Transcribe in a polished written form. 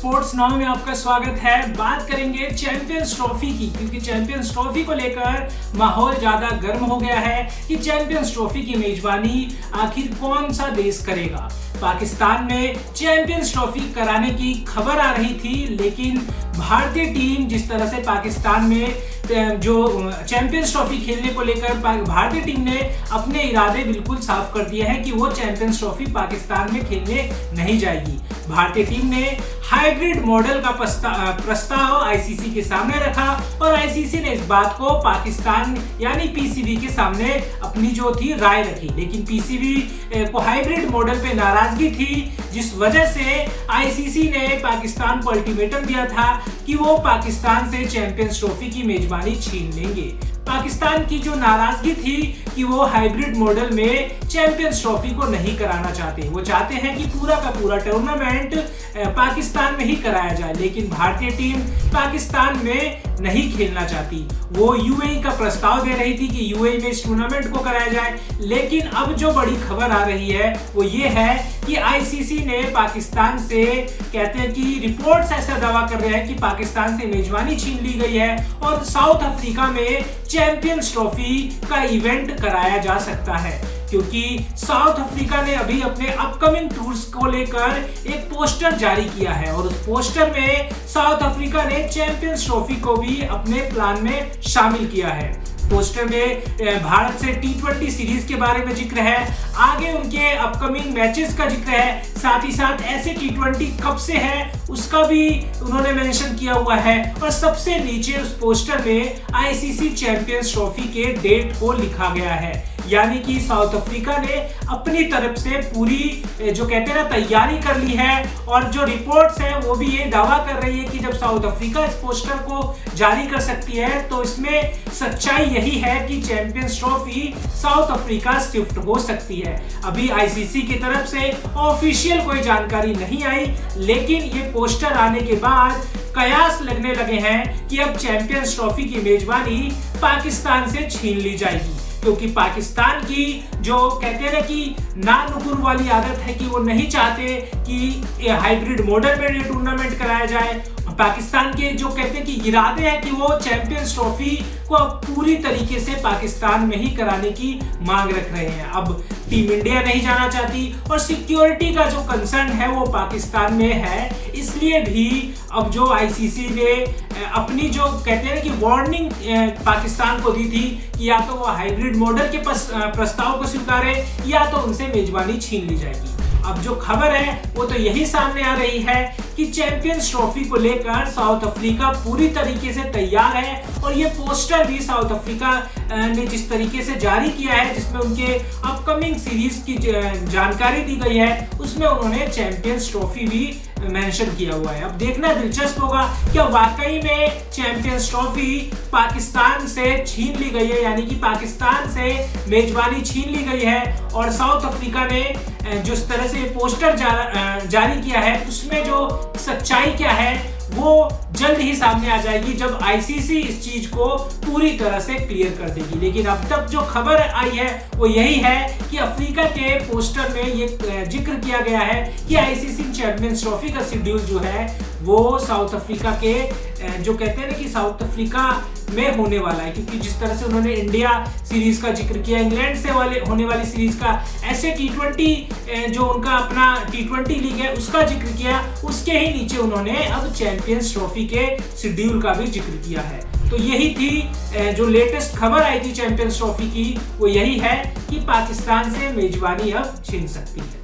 Sports now में आपका स्वागत है। बात करेंगे चैंपियंस ट्रॉफी की, क्योंकि चैंपियंस ट्रॉफी को लेकर माहौल ज्यादा गर्म हो गया है कि चैंपियंस ट्रॉफी की मेजबानी आखिर कौन सा देश करेगा। पाकिस्तान में चैंपियंस ट्रॉफी कराने की खबर आ रही थी, लेकिन भारतीय टीम जिस तरह से पाकिस्तान में जो चैंपियंस ट्रॉफी खेलने को लेकर भारतीय टीम ने अपने इरादे बिल्कुल साफ कर दिए हैं कि वो चैंपियंस ट्रॉफी पाकिस्तान में खेलने नहीं जाएगी। भारतीय टीम ने हाइब्रिड मॉडल का प्रस्ताव आईसीसी के सामने रखा और आईसीसी ने इस बात को पाकिस्तान यानी पीसीबी के सामने अपनी जो थी राय रखी, लेकिन पीसीबी को हाइब्रिड मॉडल पे नाराजगी थी, जिस वजह से आईसीसी ने पाकिस्तान को अल्टीमेटम दिया था कि वो पाकिस्तान से चैंपियंस ट्रॉफी की मेजबानी छीन लेंगे। पाकिस्तान की जो नाराजगी थी कि वो हाइब्रिड मॉडल में चैंपियंस ट्रॉफी को नहीं कराना चाहते, वो चाहते हैं कि पूरा का पूरा टूर्नामेंट पाकिस्तान में ही कराया जाए, लेकिन भारतीय टीम पाकिस्तान में नहीं खेलना चाहती। वो यूएई का प्रस्ताव दे रही थी कि यूएई में इस टूर्नामेंट को कराया जाए, लेकिन अब जो बड़ी खबर आ रही है वो ये है कि आईसीसी ने पाकिस्तान से कहते हैं कि रिपोर्ट्स ऐसा दावा कर रहे हैं कि पाकिस्तान से मेजबानी छीन ली गई है और साउथ अफ्रीका में चैंपियंस ट्रॉफी का इवेंट कराया जा सकता है, क्योंकि साउथ अफ्रीका ने अभी अपने अपकमिंग टूर्स को लेकर एक पोस्टर जारी किया है और उस पोस्टर में साउथ अफ्रीका ने चैंपियंस ट्रॉफी को भी अपने प्लान में शामिल किया है। पोस्टर में भारत से टी20 सीरीज के बारे में जिक्र है, आगे उनके अपकमिंग मैचेस का जिक्र है, साथ ही साथ ऐसे टी20 कब से है उसका भी उन्होंने मेंशन किया हुआ है और सबसे नीचे उस पोस्टर में आईसीसी चैंपियंस ट्रॉफी के डेट को लिखा गया है। यानी कि साउथ अफ्रीका ने अपनी तरफ से पूरी जो कहते हैं ना तैयारी कर ली है और जो रिपोर्ट्स है वो भी ये दावा कर रही है कि जब साउथ अफ्रीका इस पोस्टर को जारी कर सकती है तो इसमें सच्चाई यही है कि champions trophy south Africa shift हो सकती है। अभी आईसीसी की तरफ से ऑफिशियल कोई जानकारी नहीं आई, लेकिन ये पोस्टर आने के बाद कयास लगने लगे हैं कि अब चैंपियंस ट्रॉफी की मेजबानी पाकिस्तान से छीन ली जाएगी, क्योंकि पाकिस्तान की जो कहते हैं ना कि नानुकुर वाली आदत है कि वो नहीं चाहते कि हाइब्रिड मॉडल में ये टूर्नामेंट कराया जाए। पाकिस्तान के जो कहते हैं कि इरादे हैं कि वो चैंपियंस ट्रॉफी को पूरी तरीके से पाकिस्तान में ही कराने की मांग रख रहे हैं। अब टीम इंडिया नहीं जाना चाहती और सिक्योरिटी का जो कंसर्न है वो पाकिस्तान में है, इसलिए भी अब जो आईसीसी ने अपनी जो कहते हैं कि वार्निंग पाकिस्तान को दी थी कि या तो वो हाइब्रिड मॉडल के प्रस्ताव को स्वीकारे या तो उनसे मेजबानी छीन ली जाएगी। अब जो खबर है वो तो यही सामने आ रही है कि चैंपियंस ट्रॉफी को लेकर साउथ अफ्रीका पूरी तरीके से तैयार है और ये पोस्टर भी साउथ अफ्रीका ने जिस तरीके से जारी किया है, जिसमें उनके अपकमिंग सीरीज की जानकारी दी गई है, उसमें उन्होंने चैंपियंस ट्रॉफी भी मेंशन किया हुआ है। अब देखना दिलचस्प होगा क्या वाकई में चैंपियंस ट्रॉफी पाकिस्तान से छीन ली गई है, यानी कि पाकिस्तान से मेजबानी छीन ली गई है और साउथ अफ्रीका ने जिस तरह से पोस्टर जारी किया है उसमें जो सच्चाई क्या है वो जल्द ही सामने आ जाएगी जब आईसीसी इस चीज को पूरी तरह से क्लियर कर देगी। लेकिन अब तक जो खबर आई है वो यही है कि अफ्रीका के पोस्टर में ये जिक्र किया गया है कि आईसीसी चैंपियंस ट्रॉफी का शेड्यूल जो है वो साउथ अफ्रीका के जो कहते हैं ना कि साउथ अफ्रीका में होने वाला है, क्योंकि जिस तरह से उन्होंने इंडिया सीरीज का जिक्र किया, इंग्लैंड से होने वाली सीरीज का, ऐसे टी20 जो उनका अपना टी20 लीग है उसका जिक्र किया, उसके ही नीचे उन्होंने अब चैंपियंस ट्रॉफी के शेड्यूल का भी जिक्र किया है। तो यही थी जो लेटेस्ट खबर आई थी चैंपियंस ट्रॉफी की, वो यही है कि पाकिस्तान से मेजबानी अब छीन सकती है।